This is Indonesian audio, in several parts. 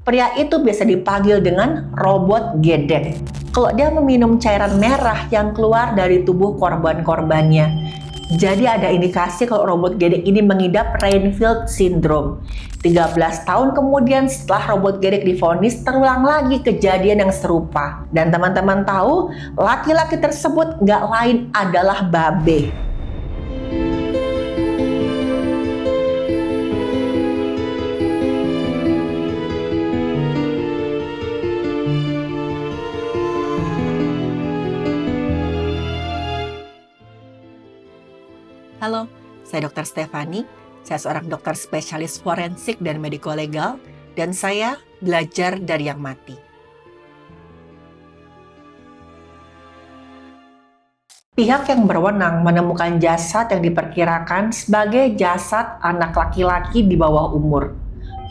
Pria itu biasa dipanggil dengan robot gedek. Kalau dia meminum cairan merah yang keluar dari tubuh korban-korbannya. Jadi ada indikasi kalau robot gedek ini mengidap Renfield syndrome. 13 tahun kemudian setelah robot gedek divonis, terulang lagi kejadian yang serupa. Dan teman-teman tahu, laki-laki tersebut nggak lain adalah Babe. Halo, saya Dr. Stefani. Saya seorang dokter spesialis forensik dan mediko-legal, dan saya belajar dari yang mati. Pihak yang berwenang menemukan jasad yang diperkirakan sebagai jasad anak laki-laki di bawah umur.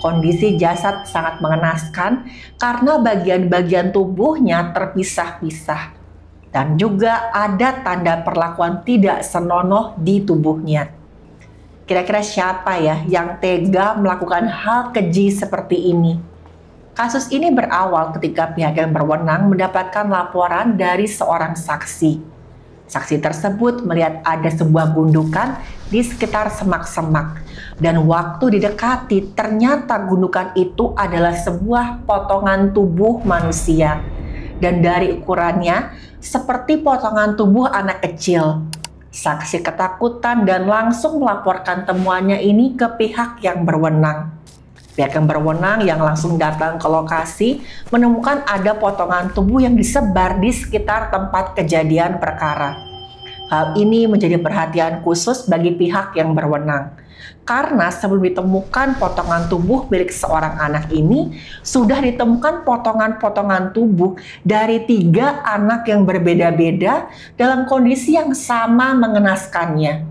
Kondisi jasad sangat mengenaskan karena bagian-bagian tubuhnya terpisah-pisah. Dan juga ada tanda perlakuan tidak senonoh di tubuhnya. Kira-kira siapa ya yang tega melakukan hal keji seperti ini? Kasus ini berawal ketika pihak yang berwenang mendapatkan laporan dari seorang saksi. Saksi tersebut melihat ada sebuah gundukan di sekitar semak-semak. Dan waktu didekati, ternyata gundukan itu adalah sebuah potongan tubuh manusia. Dan dari ukurannya, seperti potongan tubuh anak kecil. Saksi ketakutan dan langsung melaporkan temuannya ini ke pihak yang berwenang. Pihak yang berwenang yang langsung datang ke lokasi menemukan ada potongan tubuh yang disebar di sekitar tempat kejadian perkara. Hal ini menjadi perhatian khusus bagi pihak yang berwenang. Karena sebelum ditemukan potongan tubuh milik seorang anak ini, sudah ditemukan potongan-potongan tubuh dari 3 anak yang berbeda-beda dalam kondisi yang sama mengenaskannya.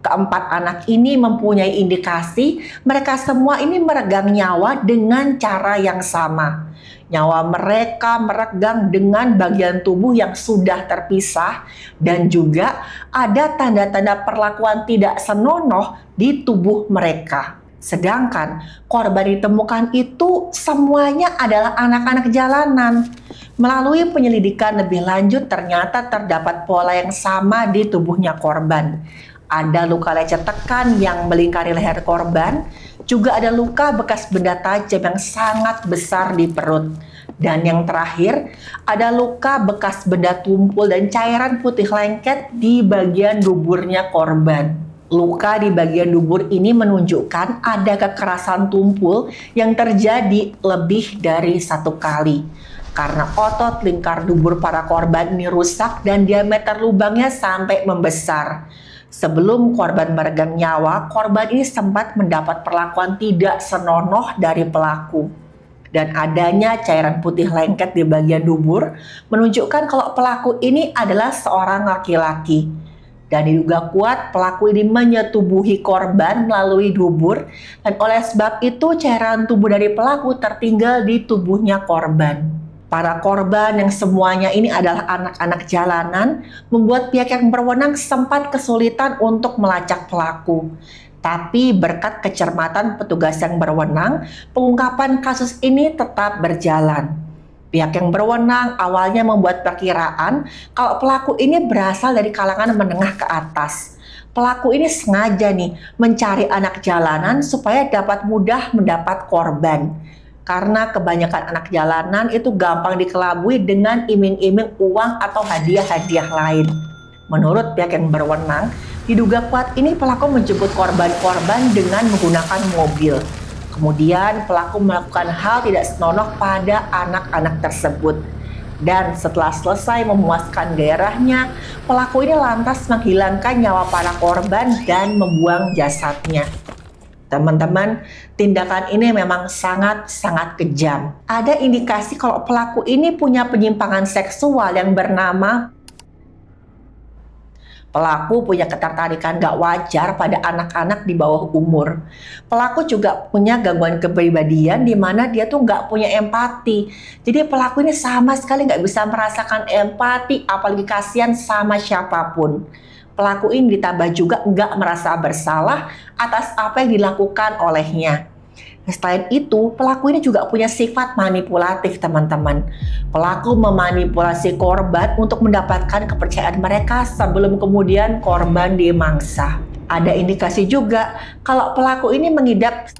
Keempat anak ini mempunyai indikasi mereka semua ini meregang nyawa dengan cara yang sama. Nyawa mereka meregang dengan bagian tubuh yang sudah terpisah dan juga ada tanda-tanda perlakuan tidak senonoh di tubuh mereka. Sedangkan korban ditemukan itu semuanya adalah anak-anak jalanan. Melalui penyelidikan lebih lanjut ternyata terdapat pola yang sama di tubuhnya korban. Ada luka lecet tekan yang melingkari leher korban, juga ada luka bekas benda tajam yang sangat besar di perut. Dan yang terakhir, ada luka bekas benda tumpul dan cairan putih lengket di bagian duburnya korban. Luka di bagian dubur ini menunjukkan ada kekerasan tumpul yang terjadi lebih dari 1 kali. Karena otot lingkar dubur para korban ini rusak dan diameter lubangnya sampai membesar. Sebelum korban meregang nyawa, korban ini sempat mendapat perlakuan tidak senonoh dari pelaku. Dan adanya cairan putih lengket di bagian dubur menunjukkan kalau pelaku ini adalah seorang laki-laki. Dan diduga kuat pelaku ini menyetubuhi korban melalui dubur, dan oleh sebab itu cairan tubuh dari pelaku tertinggal di tubuhnya korban. Para korban yang semuanya ini adalah anak-anak jalanan membuat pihak yang berwenang sempat kesulitan untuk melacak pelaku. Tapi berkat kecermatan petugas yang berwenang, pengungkapan kasus ini tetap berjalan. Pihak yang berwenang awalnya membuat perkiraan kalau pelaku ini berasal dari kalangan menengah ke atas. Pelaku ini sengaja nih mencari anak jalanan supaya dapat mudah mendapat korban. Karena kebanyakan anak jalanan itu gampang dikelabui dengan iming-iming uang atau hadiah-hadiah lain. Menurut pihak yang berwenang, diduga kuat ini pelaku menjemput korban-korban dengan menggunakan mobil. Kemudian pelaku melakukan hal tidak senonoh pada anak-anak tersebut. Dan setelah selesai memuaskan gairahnya, pelaku ini lantas menghilangkan nyawa para korban dan membuang jasadnya. Teman-teman, tindakan ini memang sangat-sangat kejam. Ada indikasi kalau pelaku ini punya penyimpangan seksual yang bernama pelaku punya ketertarikan gak wajar pada anak-anak di bawah umur. Pelaku juga punya gangguan kepribadian di mana dia tuh gak punya empati. Jadi pelaku ini sama sekali gak bisa merasakan empati, apalagi kasihan sama siapapun. Pelaku ini ditambah juga nggak merasa bersalah atas apa yang dilakukan olehnya. Selain itu, pelaku ini juga punya sifat manipulatif, teman-teman. Pelaku memanipulasi korban untuk mendapatkan kepercayaan mereka sebelum kemudian korban dimangsa. Ada indikasi juga kalau pelaku ini mengidap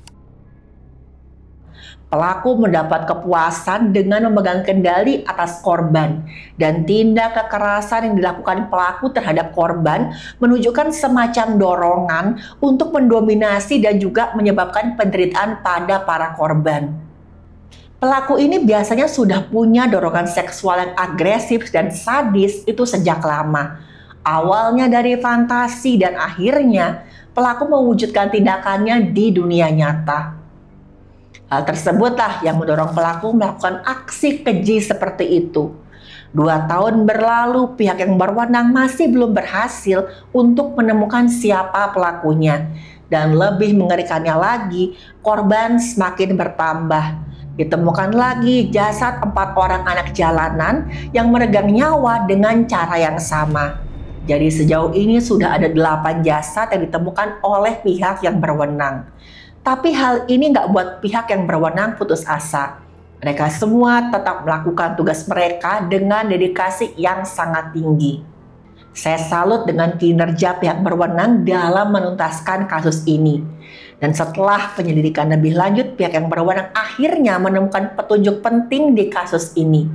Pelaku mendapat kepuasan dengan memegang kendali atas korban, dan tindak kekerasan yang dilakukan pelaku terhadap korban menunjukkan semacam dorongan untuk mendominasi dan juga menyebabkan penderitaan pada para korban. Pelaku ini biasanya sudah punya dorongan seksual yang agresif dan sadis itu sejak lama. Awalnya dari fantasi dan akhirnya pelaku mewujudkan tindakannya di dunia nyata. Hal tersebutlah yang mendorong pelaku melakukan aksi keji seperti itu. 2 tahun berlalu, pihak yang berwenang masih belum berhasil untuk menemukan siapa pelakunya. Dan lebih mengerikannya lagi, korban semakin bertambah. Ditemukan lagi jasad 4 orang anak jalanan yang meregang nyawa dengan cara yang sama. Jadi sejauh ini sudah ada 8 jasad yang ditemukan oleh pihak yang berwenang. Tapi hal ini nggak buat pihak yang berwenang putus asa. Mereka semua tetap melakukan tugas mereka dengan dedikasi yang sangat tinggi. Saya salut dengan kinerja pihak berwenang dalam menuntaskan kasus ini. Dan setelah penyelidikan lebih lanjut, pihak yang berwenang akhirnya menemukan petunjuk penting di kasus ini.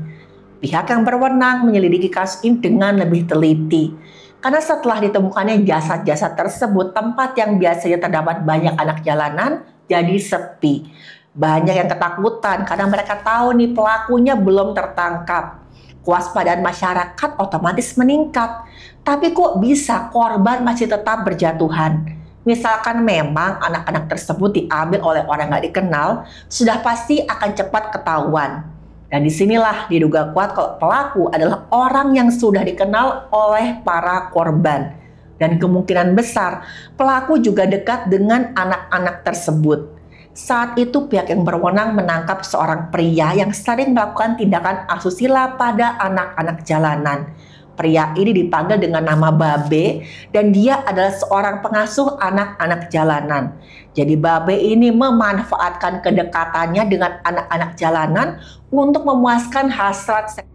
Pihak yang berwenang menyelidiki kasus ini dengan lebih teliti. Karena setelah ditemukannya jasad-jasad tersebut, tempat yang biasanya terdapat banyak anak jalanan jadi sepi. Banyak yang ketakutan karena mereka tahu nih pelakunya belum tertangkap. Kewaspadaan masyarakat otomatis meningkat. Tapi kok bisa korban masih tetap berjatuhan? Misalkan memang anak-anak tersebut diambil oleh orang nggak dikenal, sudah pasti akan cepat ketahuan. Dan disinilah diduga kuat kalau pelaku adalah orang yang sudah dikenal oleh para korban. Dan kemungkinan besar pelaku juga dekat dengan anak-anak tersebut. Saat itu pihak yang berwenang menangkap seorang pria yang sering melakukan tindakan asusila pada anak-anak jalanan. Pria ini dipanggil dengan nama Babe dan dia adalah seorang pengasuh anak-anak jalanan. Jadi Babe ini memanfaatkan kedekatannya dengan anak-anak jalanan untuk memuaskan hasrat seks.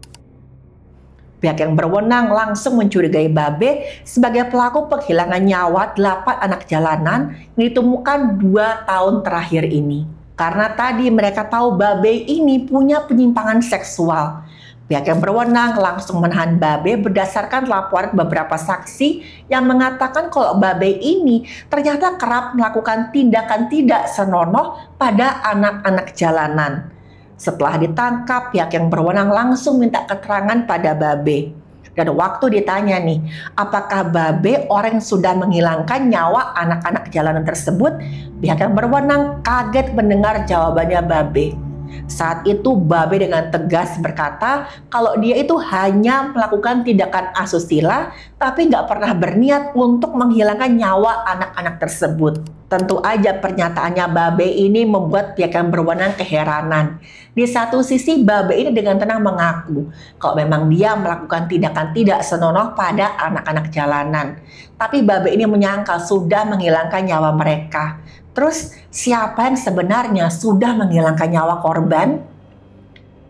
Pihak yang berwenang langsung mencurigai Babe sebagai pelaku penghilangan nyawa 8 anak jalanan yang ditemukan 2 tahun terakhir ini. Karena tadi mereka tahu Babe ini punya penyimpangan seksual. Pihak yang berwenang langsung menahan Babe berdasarkan laporan beberapa saksi yang mengatakan kalau Babe ini ternyata kerap melakukan tindakan tidak senonoh pada anak-anak jalanan. Setelah ditangkap, pihak yang berwenang langsung minta keterangan pada Babe. Dan waktu ditanya nih, apakah Babe orang yang sudah menghilangkan nyawa anak-anak jalanan tersebut, pihak yang berwenang kaget mendengar jawabannya Babe. Saat itu Babe dengan tegas berkata kalau dia itu hanya melakukan tindakan asusila tapi nggak pernah berniat untuk menghilangkan nyawa anak-anak tersebut. Tentu aja pernyataannya Babe ini membuat pihak yang berwenang keheranan. Di satu sisi Babe ini dengan tenang mengaku kalau memang dia melakukan tindakan tidak senonoh pada anak-anak jalanan. Tapi Babe ini menyangkal sudah menghilangkan nyawa mereka. Terus siapa yang sebenarnya sudah menghilangkan nyawa korban?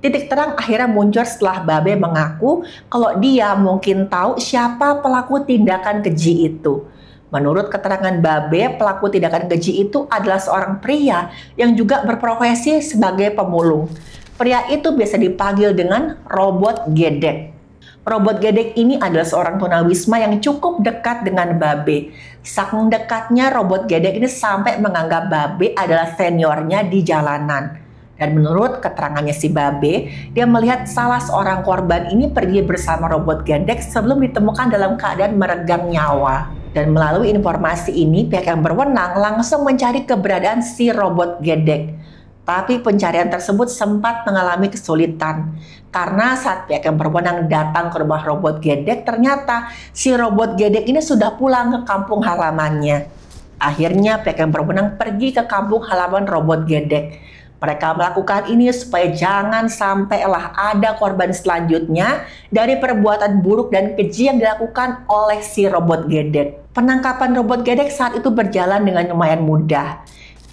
Titik terang akhirnya muncul setelah Babe mengaku kalau dia mungkin tahu siapa pelaku tindakan keji itu. Menurut keterangan Babe, pelaku tindakan keji itu adalah seorang pria yang juga berprofesi sebagai pemulung. Pria itu biasa dipanggil dengan Robot Gedek. Robot Gedek ini adalah seorang tunawisma yang cukup dekat dengan Babe. Saking dekatnya Robot Gedek ini sampai menganggap Babe adalah seniornya di jalanan. Dan menurut keterangannya si Babe, dia melihat salah seorang korban ini pergi bersama Robot Gedek sebelum ditemukan dalam keadaan meregang nyawa. Dan melalui informasi ini, pihak yang berwenang langsung mencari keberadaan si Robot Gedek. Tapi pencarian tersebut sempat mengalami kesulitan. Karena saat pihak yang berwenang datang ke rumah Robot Gedek, ternyata si Robot Gedek ini sudah pulang ke kampung halamannya. Akhirnya pihak yang berwenang pergi ke kampung halaman Robot Gedek. Mereka melakukan ini supaya jangan sampailah ada korban selanjutnya dari perbuatan buruk dan keji yang dilakukan oleh si Robot Gedek. Penangkapan Robot Gedek saat itu berjalan dengan lumayan mudah.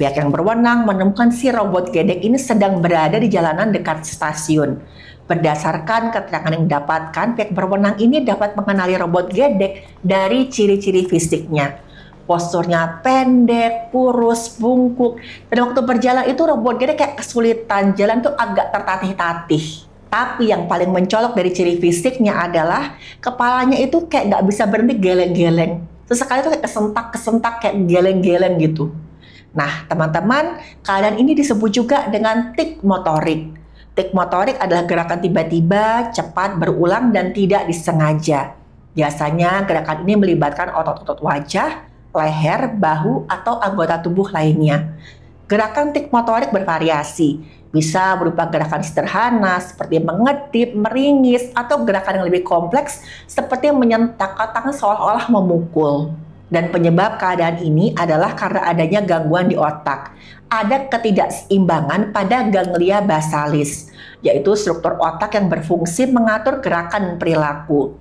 Pihak yang berwenang menemukan si robot gedek ini sedang berada di jalanan dekat stasiun. Berdasarkan keterangan yang didapatkan, pihak berwenang ini dapat mengenali robot gedek dari ciri-ciri fisiknya. Posturnya pendek, kurus, bungkuk, dan waktu berjalan itu robot gedek kayak kesulitan jalan tuh agak tertatih-tatih. Tapi yang paling mencolok dari ciri fisiknya adalah kepalanya itu kayak nggak bisa berhenti geleng-geleng. Sesekali tuh kayak kesentak-kesentak kayak geleng-geleng gitu. Nah, teman-teman, keadaan ini disebut juga dengan tik motorik. Tik motorik adalah gerakan tiba-tiba, cepat, berulang, dan tidak disengaja. Biasanya gerakan ini melibatkan otot-otot wajah, leher, bahu, atau anggota tubuh lainnya. Gerakan tik motorik bervariasi, bisa berupa gerakan sederhana seperti mengedip, meringis, atau gerakan yang lebih kompleks seperti menyentak tangan seolah-olah memukul. Dan penyebab keadaan ini adalah karena adanya gangguan di otak. Ada ketidakseimbangan pada ganglia basalis, yaitu struktur otak yang berfungsi mengatur gerakan perilaku.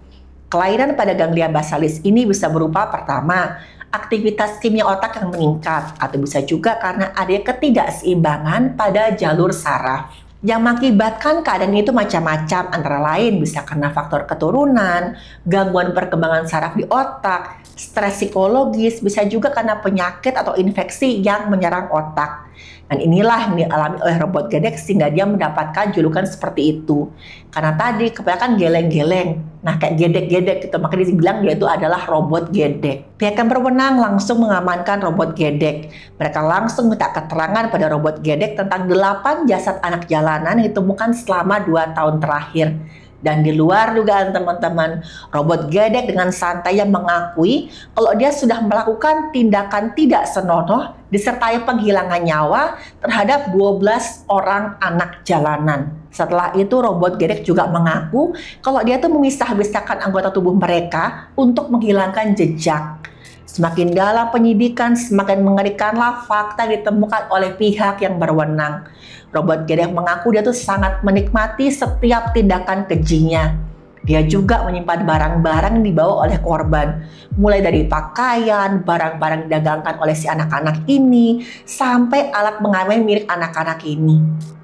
Kelainan pada ganglia basalis ini bisa berupa pertama, aktivitas kimia otak yang meningkat, atau bisa juga karena adanya ketidakseimbangan pada jalur saraf. Yang mengakibatkan keadaan itu macam-macam, antara lain bisa karena faktor keturunan, gangguan perkembangan saraf di otak, stres psikologis, bisa juga karena penyakit atau infeksi yang menyerang otak. Dan inilah yang dialami oleh robot gedek sehingga dia mendapatkan julukan seperti itu. Karena tadi kebanyakan geleng-geleng, nah kayak gedek-gedek gitu, makanya dibilang dia itu adalah robot gedek. Pihak yang berwenang langsung mengamankan robot gedek. Mereka langsung minta keterangan pada robot gedek tentang 8 jasad anak jalanan yang ditemukan selama 2 tahun terakhir. Dan di luar dugaan teman-teman, robot gedek dengan santai yang mengakui kalau dia sudah melakukan tindakan tidak senonoh disertai penghilangan nyawa terhadap 12 orang anak jalanan. Setelah itu robot gedek juga mengaku kalau dia tuh memisah-misahkan anggota tubuh mereka untuk menghilangkan jejak. Semakin dalam penyidikan, semakin mengerikanlah fakta ditemukan oleh pihak yang berwenang. Robot gedek mengaku dia tuh sangat menikmati setiap tindakan kejinya. Dia juga menyimpan barang-barang yang dibawa oleh korban, mulai dari pakaian, barang-barang didagangkan oleh si anak-anak ini, sampai alat mengamen milik anak-anak ini.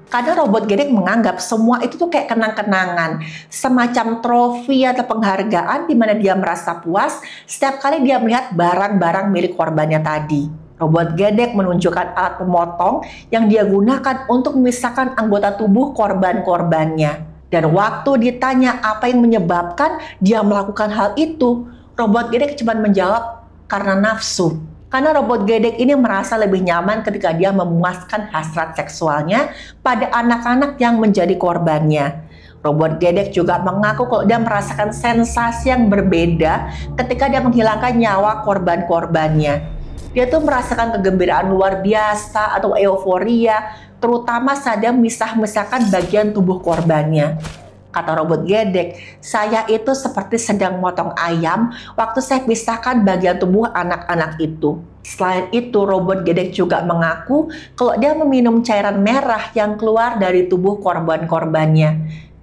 Kadang robot gedek menganggap semua itu tuh kayak kenang-kenangan, semacam trofi atau penghargaan di mana dia merasa puas setiap kali dia melihat barang-barang milik korbannya tadi. Robot gedek menunjukkan alat pemotong yang dia gunakan untuk memisahkan anggota tubuh korban-korbannya. Dan waktu ditanya apa yang menyebabkan dia melakukan hal itu, robot gedek cuma menjawab karena nafsu. Karena robot gedek ini merasa lebih nyaman ketika dia memuaskan hasrat seksualnya pada anak-anak yang menjadi korbannya. Robot gedek juga mengaku kalau dia merasakan sensasi yang berbeda ketika dia menghilangkan nyawa korban-korbannya. Dia tuh merasakan kegembiraan luar biasa atau euforia, terutama saat dia memisah-misahkan bagian tubuh korbannya. Kata robot gedek, saya itu seperti sedang motong ayam waktu saya pisahkan bagian tubuh anak-anak itu. Selain itu, robot gedek juga mengaku kalau dia meminum cairan merah yang keluar dari tubuh korban-korbannya.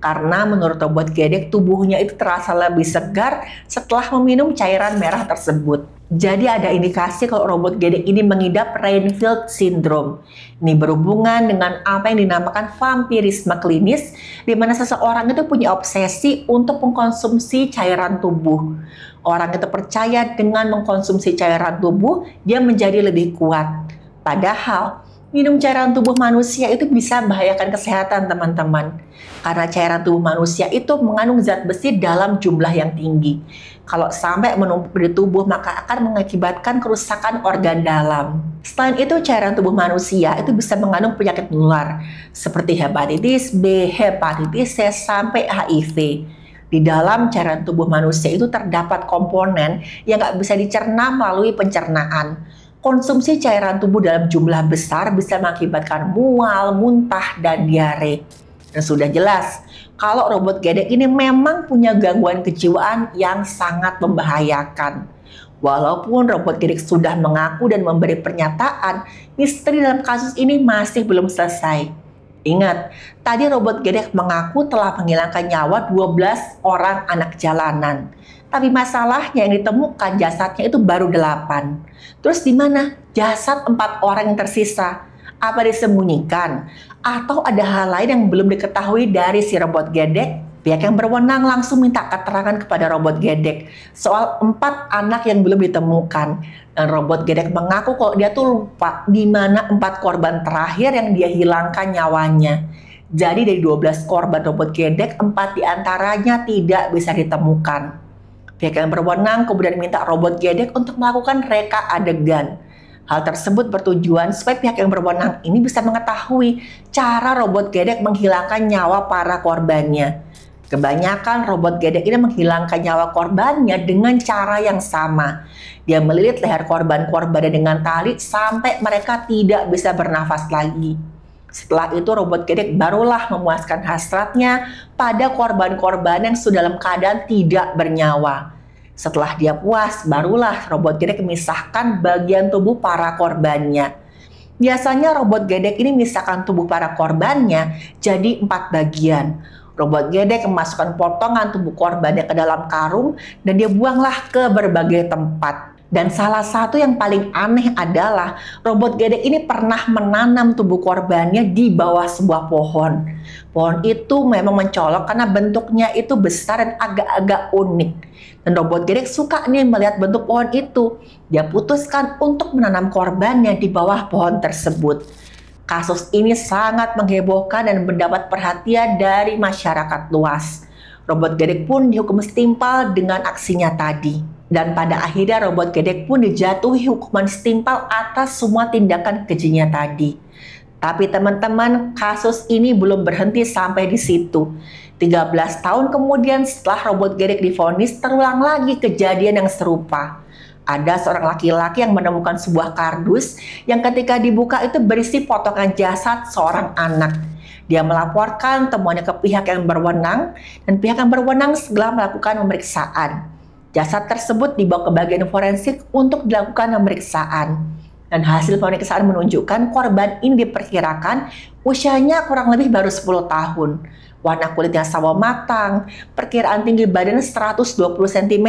Karena menurut robot gedek, tubuhnya itu terasa lebih segar setelah meminum cairan merah tersebut. Jadi ada indikasi kalau robot gedek ini mengidap Renfield syndrome. Ini berhubungan dengan apa yang dinamakan vampirisme klinis, di mana seseorang itu punya obsesi untuk mengkonsumsi cairan tubuh. Orang itu percaya dengan mengkonsumsi cairan tubuh, dia menjadi lebih kuat. Padahal, minum cairan tubuh manusia itu bisa membahayakan kesehatan teman-teman. Karena cairan tubuh manusia itu mengandung zat besi dalam jumlah yang tinggi. Kalau sampai menumpuk di tubuh maka akan mengakibatkan kerusakan organ dalam. Selain itu cairan tubuh manusia itu bisa mengandung penyakit menular seperti hepatitis B, hepatitis C, sampai HIV. Di dalam cairan tubuh manusia itu terdapat komponen yang nggak bisa dicerna melalui pencernaan. Konsumsi cairan tubuh dalam jumlah besar bisa mengakibatkan mual, muntah, dan diare. Dan sudah jelas, kalau robot gedek ini memang punya gangguan kejiwaan yang sangat membahayakan. Walaupun robot gedek sudah mengaku dan memberi pernyataan, misteri dalam kasus ini masih belum selesai. Ingat, tadi robot gedek mengaku telah menghilangkan nyawa 12 orang anak jalanan. Tapi masalahnya yang ditemukan jasadnya itu baru 8. Terus di mana jasad 4 orang yang tersisa? Apa disembunyikan? Atau ada hal lain yang belum diketahui dari si robot gedek? Pihak yang berwenang langsung minta keterangan kepada robot gedek soal 4 anak yang belum ditemukan. Dan robot gedek mengaku kalau dia tuh lupa di mana 4 korban terakhir yang dia hilangkan nyawanya. Jadi dari 12 korban robot gedek, 4 diantaranya tidak bisa ditemukan. Pihak yang berwenang kemudian minta robot gedek untuk melakukan reka adegan. Hal tersebut bertujuan supaya pihak yang berwenang ini bisa mengetahui cara robot gedek menghilangkan nyawa para korbannya. Kebanyakan robot gedek ini menghilangkan nyawa korbannya dengan cara yang sama. Dia melilit leher korban-korbannya dengan tali sampai mereka tidak bisa bernafas lagi. Setelah itu robot gedek barulah memuaskan hasratnya pada korban-korban yang sudah dalam keadaan tidak bernyawa. Setelah dia puas, barulah robot gedek memisahkan bagian tubuh para korbannya. Biasanya robot gedek ini memisahkan tubuh para korbannya jadi 4 bagian. Robot gedek memasukkan potongan tubuh korbannya ke dalam karung dan dia buanglah ke berbagai tempat. Dan salah satu yang paling aneh adalah robot gedek ini pernah menanam tubuh korbannya di bawah sebuah pohon. Pohon itu memang mencolok karena bentuknya itu besar dan agak-agak unik. Dan robot gedek suka nih melihat bentuk pohon itu. Dia putuskan untuk menanam korbannya di bawah pohon tersebut. Kasus ini sangat menghebohkan dan mendapat perhatian dari masyarakat luas. Robot gedek pun dihukum setimpal dengan aksinya tadi. Dan pada akhirnya robot gedek pun dijatuhi hukuman setimpal atas semua tindakan kejinya tadi. Tapi teman-teman, kasus ini belum berhenti sampai di situ. 13 tahun kemudian setelah robot gedek divonis, terulang lagi kejadian yang serupa. Ada seorang laki-laki yang menemukan sebuah kardus yang ketika dibuka itu berisi potongan jasad seorang anak. Dia melaporkan temuannya ke pihak yang berwenang dan pihak yang berwenang segera melakukan pemeriksaan. Jasad tersebut dibawa ke bagian forensik untuk dilakukan pemeriksaan. Dan hasil pemeriksaan menunjukkan korban ini diperkirakan usianya kurang lebih baru 10 tahun. Warna kulitnya sawo matang, perkiraan tinggi badan 120 cm,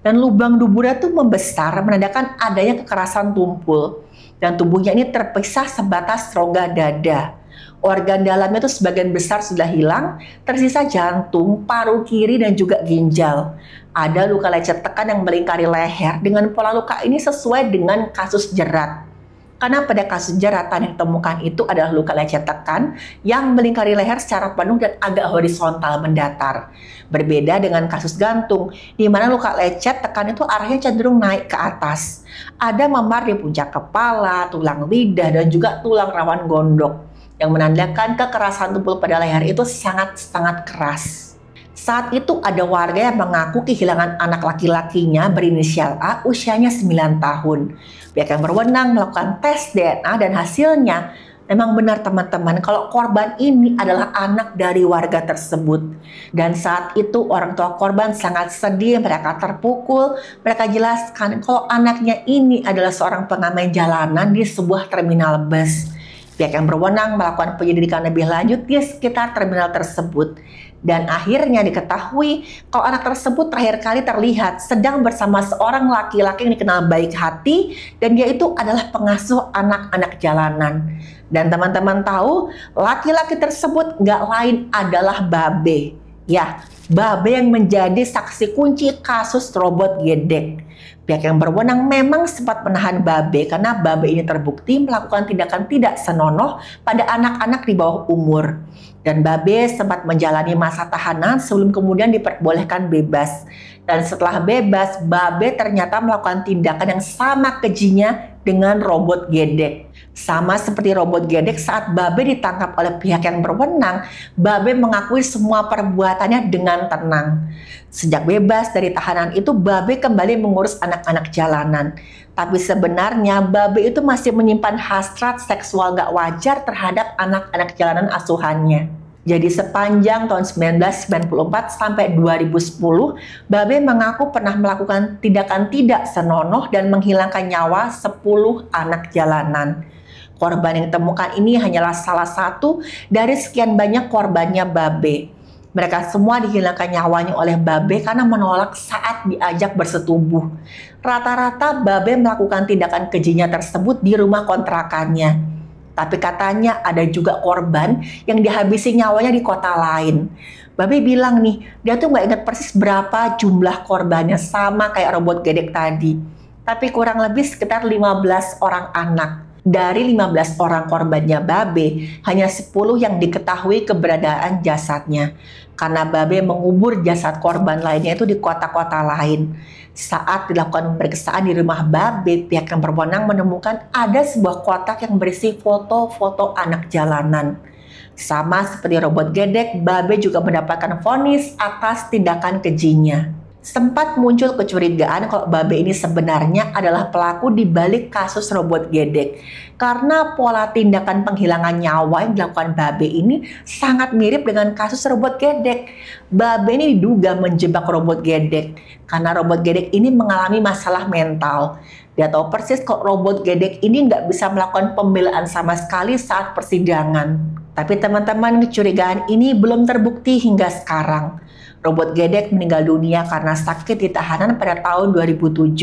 dan lubang duburnya tuh membesar menandakan adanya kekerasan tumpul. Dan tubuhnya ini terpisah sebatas rongga dada. Organ dalamnya itu sebagian besar sudah hilang, tersisa jantung, paru kiri, dan juga ginjal. Ada luka lecet tekan yang melingkari leher dengan pola luka ini sesuai dengan kasus jerat. Karena pada kasus jeratan yang ditemukan itu adalah luka lecet tekan yang melingkari leher secara penuh dan agak horizontal mendatar. Berbeda dengan kasus gantung, di mana luka lecet tekan itu arahnya cenderung naik ke atas. Ada memar di puncak kepala, tulang lidah, dan juga tulang rawan gondok, yang menandakan kekerasan tumpul pada leher itu sangat-sangat keras. Saat itu ada warga yang mengaku kehilangan anak laki-lakinya berinisial A usianya 9 tahun. Pihak yang berwenang melakukan tes DNA dan hasilnya memang benar teman-teman kalau korban ini adalah anak dari warga tersebut. Dan saat itu orang tua korban sangat sedih, mereka terpukul, mereka jelaskan kalau anaknya ini adalah seorang pengamen jalanan di sebuah terminal bus. Pihak yang berwenang melakukan penyelidikan lebih lanjut di sekitar terminal tersebut. Dan akhirnya diketahui kalau anak tersebut terakhir kali terlihat sedang bersama seorang laki-laki yang dikenal baik hati dan dia itu adalah pengasuh anak-anak jalanan. Dan teman-teman tahu laki-laki tersebut nggak lain adalah Babe. Ya, Babe yang menjadi saksi kunci kasus robot gedek. Pihak yang berwenang memang sempat menahan Babe karena Babe ini terbukti melakukan tindakan tidak senonoh pada anak-anak di bawah umur. Dan Babe sempat menjalani masa tahanan sebelum kemudian diperbolehkan bebas. Dan setelah bebas, Babe ternyata melakukan tindakan yang sama kejinya dengan robot gedek. Sama seperti robot gedek saat Babe ditangkap oleh pihak yang berwenang, Babe mengakui semua perbuatannya dengan tenang. Sejak bebas dari tahanan itu, Babe kembali mengurus anak-anak jalanan. Tapi sebenarnya Babe itu masih menyimpan hasrat seksual gak wajar terhadap anak-anak jalanan asuhannya. Jadi sepanjang tahun 1994 sampai 2010, Babe mengaku pernah melakukan tindakan tidak senonoh dan menghilangkan nyawa 10 anak jalanan. Korban yang ditemukan ini hanyalah salah satu dari sekian banyak korbannya Babe. Mereka semua dihilangkan nyawanya oleh Babe karena menolak saat diajak bersetubuh. Rata-rata Babe melakukan tindakan kejinya tersebut di rumah kontrakannya. Tapi katanya ada juga korban yang dihabisi nyawanya di kota lain. Babe bilang nih, dia tuh nggak ingat persis berapa jumlah korbannya, sama kayak robot gedek tadi. Tapi kurang lebih sekitar 15 orang anak. Dari 15 orang korbannya Babe, hanya 10 yang diketahui keberadaan jasadnya. Karena Babe mengubur jasad korban lainnya itu di kota-kota lain. Saat dilakukan pemeriksaan di rumah Babe, pihak yang berwenang menemukan ada sebuah kotak yang berisi foto-foto anak jalanan. Sama seperti robot gedek, Babe juga mendapatkan vonis atas tindakan kejinya. Sempat muncul kecurigaan kalau Babe ini sebenarnya adalah pelaku di balik kasus robot gedek. Karena pola tindakan penghilangan nyawa yang dilakukan Babe ini sangat mirip dengan kasus robot gedek. Babe ini diduga menjebak robot gedek karena robot gedek ini mengalami masalah mental. Dia tahu persis kok robot gedek ini nggak bisa melakukan pembelaan sama sekali saat persidangan. Tapi teman-teman, kecurigaan ini belum terbukti hingga sekarang. Robot gedek meninggal dunia karena sakit di tahanan pada tahun 2007.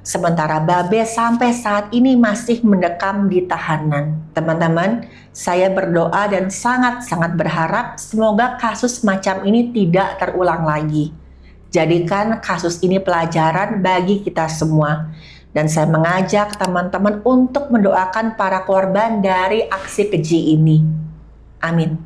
Sementara Babe sampai saat ini masih mendekam di tahanan. Teman-teman, saya berdoa dan sangat-sangat berharap semoga kasus macam ini tidak terulang lagi. Jadikan kasus ini pelajaran bagi kita semua. Dan saya mengajak teman-teman untuk mendoakan para korban dari aksi keji ini. Amin.